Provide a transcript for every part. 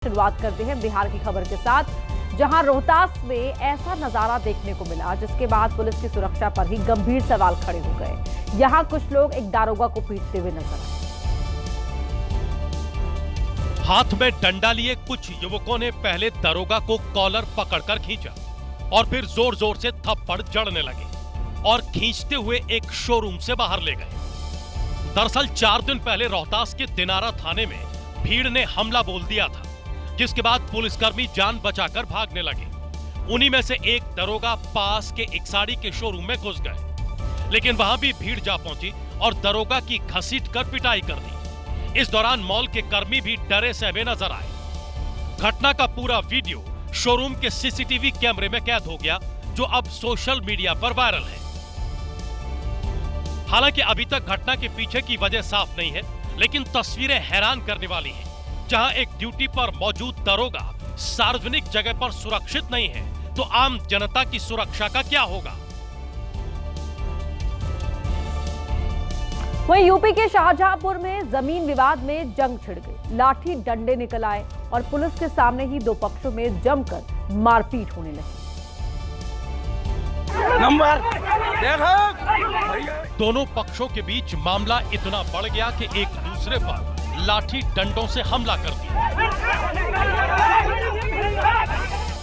शुरुआत करते हैं बिहार की खबर के साथ, जहां रोहतास में ऐसा नजारा देखने को मिला जिसके बाद पुलिस की सुरक्षा पर ही गंभीर सवाल खड़े हो गए। यहां कुछ लोग एक दारोगा को पीटते हुए नजर आए। हाथ में डंडा लिए कुछ युवकों ने पहले दरोगा को कॉलर पकड़कर खींचा और फिर जोर जोर से थप्पड़ जड़ने लगे और खींचते हुए एक शोरूम से बाहर ले गए। दरअसल 4 दिन पहले रोहतास के दिनारा थाने में भीड़ ने हमला बोल दिया था, जिसके बाद पुलिसकर्मी जान बचाकर भागने लगे। उन्हीं में से एक दरोगा पास के एक साड़ी के शोरूम में घुस गए, लेकिन वहां भी भीड़ जा पहुंची और दरोगा की घसीटकर पिटाई कर दी। इस दौरान मॉल के कर्मी भी डरे सहमे नजर आए। घटना का पूरा वीडियो शोरूम के सीसीटीवी कैमरे में कैद हो गया, जो अब सोशल मीडिया पर वायरल है। हालांकि अभी तक घटना के पीछे की वजह साफ नहीं है, लेकिन तस्वीरें हैरान करने वाली हैं। जहां एक ड्यूटी पर मौजूद दरोगा सार्वजनिक जगह पर सुरक्षित नहीं है, तो आम जनता की सुरक्षा का क्या होगा? वहीं यूपी के शाहजहांपुर में जमीन विवाद में जंग छिड़ गई। लाठी डंडे निकल आए और पुलिस के सामने ही दो पक्षों में जमकर मारपीट होने लगी। दोनों पक्षों के बीच मामला इतना बढ़ गया कि एक दूसरे पर लाठी डंडों से हमला कर दिया।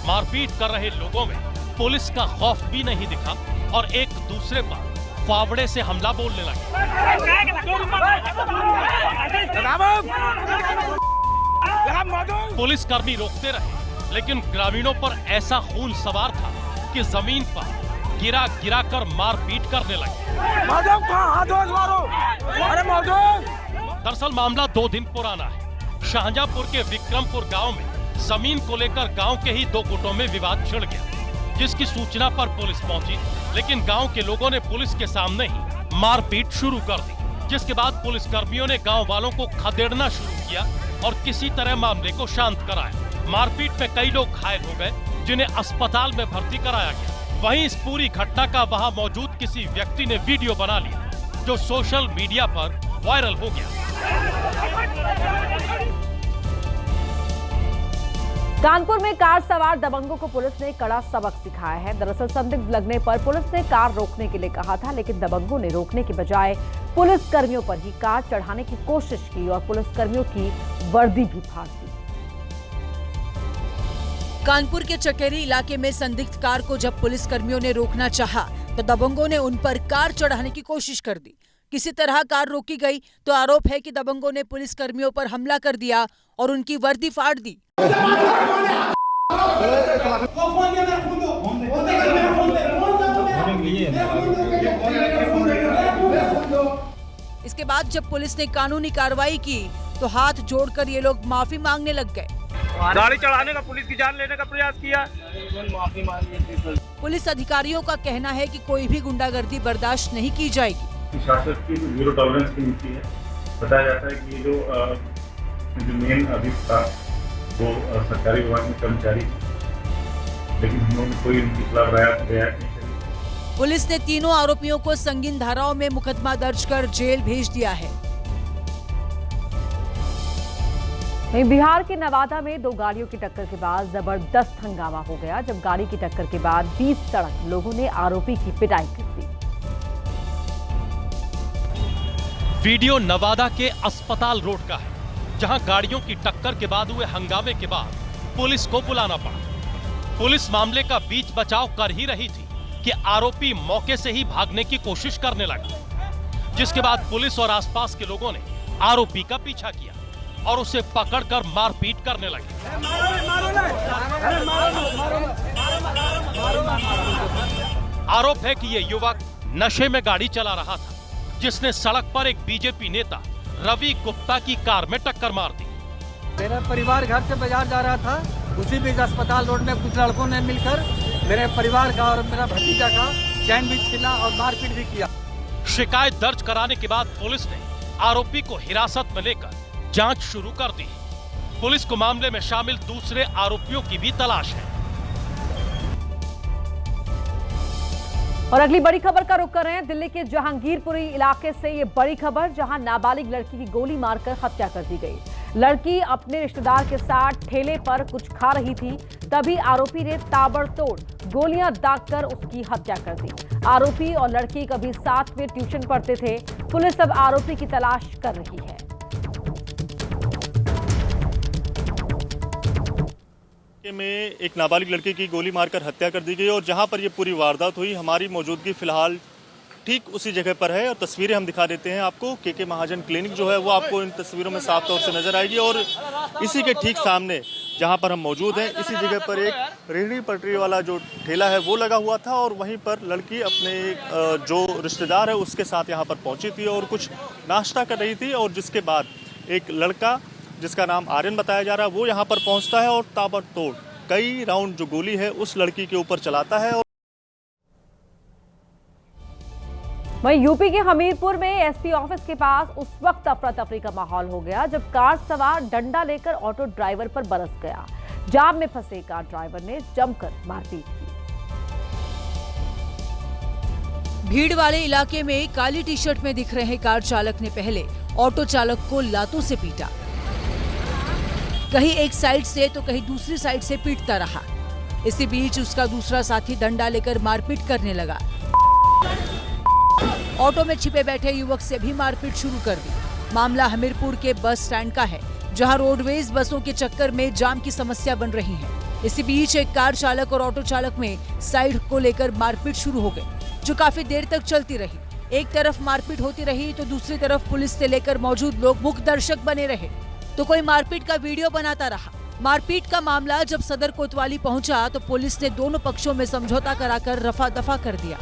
मारपीट कर रहे लोगों में पुलिस का खौफ भी नहीं दिखा और एक दूसरे पर फावड़े से हमला बोलने लगे। पुलिस कर्मी रोकते रहे, लेकिन ग्रामीणों पर ऐसा खून सवार था कि जमीन पर गिरा गिरा कर मारपीट करने लगे। दरअसल मामला 2 दिन पुराना है। शाहजहांपुर के विक्रमपुर गांव में जमीन को लेकर गांव के ही 2 गुटों में विवाद छिड़ गया, जिसकी सूचना पर पुलिस पहुंची, लेकिन गांव के लोगों ने पुलिस के सामने ही मारपीट शुरू कर दी। जिसके बाद पुलिस कर्मियों ने गांव वालों को खदेड़ना शुरू किया और किसी तरह मामले को शांत कराया। मारपीट में कई लोग घायल हो गए, जिन्हें अस्पताल में भर्ती कराया गया। वहीं इस पूरी घटना का वहां मौजूद किसी व्यक्ति ने वीडियो बना लिया, जो सोशल मीडिया पर वायरल हो गया। कानपुर में कार सवार दबंगों को पुलिस ने कड़ा सबक सिखाया है। दरअसल संदिग्ध लगने पर पुलिस ने कार रोकने के लिए कहा था, लेकिन दबंगों ने रोकने के बजाय पुलिस कर्मियों पर ही कार चढ़ाने की कोशिश की और पुलिस कर्मियों की वर्दी भी फाड़ दी। कानपुर के चकेरी इलाके में संदिग्ध कार को जब पुलिस कर्मियों ने रोकना चाहा, तो दबंगों ने उन पर कार चढ़ाने की कोशिश कर दी। किसी तरह कार रोकी गई तो आरोप है कि दबंगों ने पुलिस कर्मियों पर हमला कर दिया और उनकी वर्दी फाड़ दी। इसके बाद जब पुलिस ने कानूनी कार्रवाई की, तो हाथ जोड़कर ये लोग माफी मांगने लग गए। गाड़ी चढ़ाने का, पुलिस की जान लेने का प्रयास किया। माफी मांगी। पुलिस अधिकारियों का कहना है कि कोई भी गुंडागर्दी बर्दाश्त नहीं की जाएगी। शासक की जीरो टॉलरेंस की नीति है। बताया जाता है कि ये जो मेन अभियुक्त था वो सरकारी विभाग में कर्मचारी, लेकिन हम लोगों ने कोई इनके खिलाफ रियायत नहीं करी। पुलिस ने तीनों आरोपियों को संगीन धाराओं में मुकदमा दर्ज कर जेल भेज दिया है। वहीं बिहार के नवादा में 2 गाड़ियों की टक्कर के बाद जबरदस्त हंगामा हो गया, जब गाड़ी की टक्कर के बाद 20 सड़क लोगों ने आरोपी की पिटाई कर दी। वीडियो नवादा के अस्पताल रोड का है, जहां गाड़ियों की टक्कर के बाद हुए हंगामे के बाद पुलिस को बुलाना पड़ा। पुलिस मामले का बीच बचाव कर ही रही थी कि आरोपी मौके से ही भागने की कोशिश करने लगा, जिसके बाद पुलिस और आसपास के लोगों ने आरोपी का पीछा किया और उसे पकड़कर मारपीट करने लगे। आरोप है कि यह युवक नशे में गाड़ी चला रहा था, जिसने सड़क पर एक बीजेपी नेता रवि गुप्ता की कार में टक्कर मार दी। मेरा परिवार घर से बाजार जा रहा था, उसी बीच अस्पताल रोड में कुछ लड़कों ने मिलकर मेरे परिवार का और मेरा भतीजा का चैन भी छीना और मारपीट भी किया। शिकायत दर्ज कराने के बाद पुलिस ने आरोपी को हिरासत में लेकर जांच शुरू कर दी। पुलिस को मामले में शामिल दूसरे आरोपियों की भी तलाश है। और अगली बड़ी खबर का रुख कर रहे हैं दिल्ली के जहांगीरपुरी इलाके से। ये बड़ी खबर, जहां नाबालिग लड़की की गोली मारकर हत्या कर दी गई। लड़की अपने रिश्तेदार के साथ ठेले पर कुछ खा रही थी, तभी आरोपी ने ताबड़तोड़ गोलियां दागकर उसकी हत्या कर दी। आरोपी और लड़की कभी साथ में ट्यूशन पढ़ते थे। पुलिस अब आरोपी की तलाश कर रही है। में एक नाबालिग लड़की की गोली मारकर हत्या कर दी गई और जहां पर ये पूरी वारदात हुई, हमारी मौजूदगी फिलहाल ठीक उसी जगह पर है और तस्वीरें हम दिखा देते हैं आपको। के महाजन क्लिनिक जो है वो आपको इन तस्वीरों में साफ तौर से नजर आएगी और इसी के ठीक सामने जहां पर हम मौजूद हैं, इसी जगह पर एक रेहड़ी पटरी वाला जो ठेला है वो लगा हुआ था और वहीं पर लड़की अपने जो रिश्तेदार है उसके साथ यहाँ पर पहुंची थी और कुछ नाश्ता कर रही थी और जिसके बाद एक लड़का जिसका नाम आर्यन बताया जा रहा है वो यहाँ पर पहुँचता है और ताबड़तोड़ कई राउंड जो गोली है उस लड़की के ऊपर चलाता है। वहीं यूपी के हमीरपुर में एसपी ऑफिस के पास उस वक्त अफरा तफरी का माहौल हो गया जब कार सवार डंडा लेकर ऑटो ड्राइवर पर बरस गया। जाम में फंसे कार ड्राइवर ने जमकर मारपीट की। भीड़ वाले इलाके में काली टी शर्ट में दिख रहे कार चालक ने पहले ऑटो चालक को लातों से पीटा, कहीं एक साइड से तो कहीं दूसरी साइड से पीटता रहा। इसी बीच उसका दूसरा साथी डंडा लेकर मारपीट करने लगा। ऑटो में छिपे बैठे युवक से भी मारपीट शुरू कर दी। मामला हमीरपुर के बस स्टैंड का है, जहां रोडवेज बसों के चक्कर में जाम की समस्या बन रही है। इसी बीच एक कार चालक और ऑटो चालक में साइड को लेकर मारपीट शुरू हो गई, जो काफी देर तक चलती रही। एक तरफ मारपीट होती रही तो दूसरी तरफ पुलिस से लेकर मौजूद लोग मूक दर्शक बने रहे, तो कोई मारपीट का वीडियो बनाता रहा। मारपीट का मामला जब सदर कोतवाली पहुंचा तो पुलिस ने दोनों पक्षों में समझौता कराकर रफा दफा कर दिया।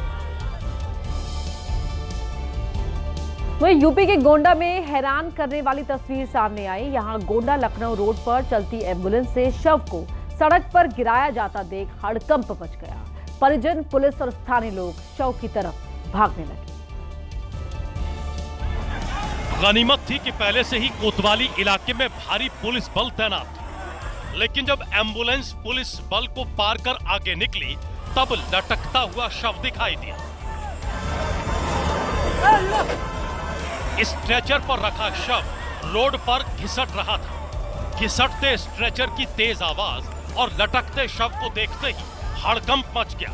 वहीं यूपी के गोंडा में हैरान करने वाली तस्वीर सामने आई। यहां गोंडा लखनऊ रोड पर चलती एम्बुलेंस से शव को सड़क पर गिराया जाता देख हड़कंप मच गया। परिजन, पुलिस और स्थानीय लोग शव की तरफ भागने लगे। गनीमत थी कि पहले से ही कोतवाली इलाके में भारी पुलिस बल तैनात था, लेकिन जब एम्बुलेंस पुलिस बल को पार कर आगे निकली तब लटकता हुआ शव दिखाई दिया। स्ट्रेचर पर रखा शव रोड पर घिसट रहा था। घिसटते स्ट्रेचर की तेज आवाज और लटकते शव को देखते ही हड़कंप मच गया।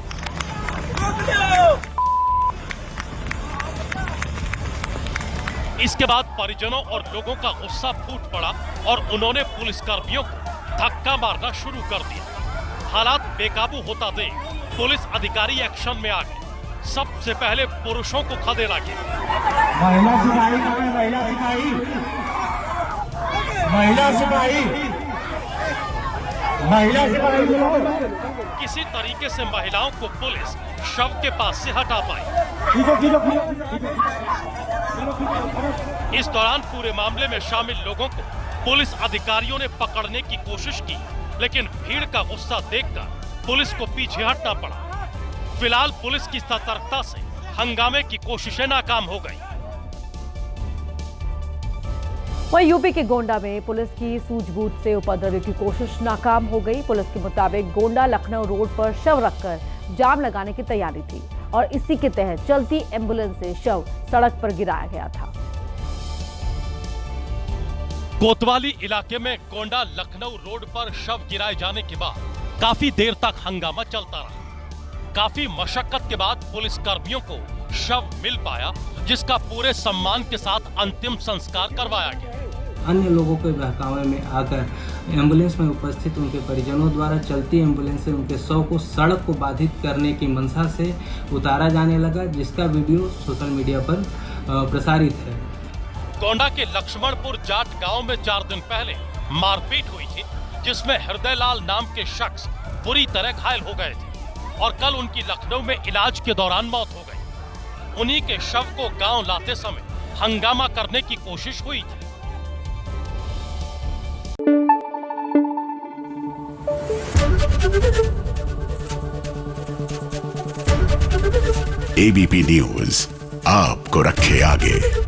इसके बाद परिजनों और लोगों का गुस्सा फूट पड़ा और उन्होंने पुलिसकर्मियों को धक्का मारना शुरू कर दिया। हालात बेकाबू होता देख पुलिस अधिकारी एक्शन में आ गए। सबसे पहले पुरुषों को खदेड़ा गया। महिला सिपाही, किसी तरीके से महिलाओं को पुलिस शव के पास से हटा पाई। इस दौरान पूरे मामले में शामिल लोगों को पुलिस अधिकारियों ने पकड़ने की कोशिश की, लेकिन भीड़ का गुस्सा देखकर पुलिस को पीछे हटना पड़ा। फिलहाल पुलिस की सतर्कता से हंगामे की कोशिशें नाकाम हो गई। वहीं यूपी के गोंडा में पुलिस की सूझबूझ से उपद्रव की कोशिश नाकाम हो गई। पुलिस के मुताबिक गोंडा लखनऊ रोड पर शव रखकर जाम लगाने की तैयारी थी और इसी के तहत चलती एम्बुलेंस से शव सड़क पर गिराया गया था। कोतवाली इलाके में गोंडा लखनऊ रोड पर शव गिराए जाने के बाद काफी देर तक हंगामा चलता रहा। काफी मशक्कत के बाद पुलिस कर्मियों को शव मिल पाया, जिसका पूरे सम्मान के साथ अंतिम संस्कार करवाया गया। अन्य लोगों के बहकावे में आकर एम्बुलेंस में उपस्थित उनके परिजनों द्वारा चलती एम्बुलेंस से उनके शव को सड़क को बाधित करने की मंशा से उतारा जाने लगा, जिसका वीडियो सोशल मीडिया पर प्रसारित है। गोंडा के लक्ष्मणपुर जाट गांव में 4 दिन पहले मारपीट हुई थी, जिसमें हृदयलाल नाम के शख्स बुरी तरह घायल हो गए थे और कल उनकी लखनऊ में इलाज के दौरान मौत हो गई। उन्हीं के शव को गांव लाते समय हंगामा करने की कोशिश हुई थी। एबीपी न्यूज आपको रखे आगे।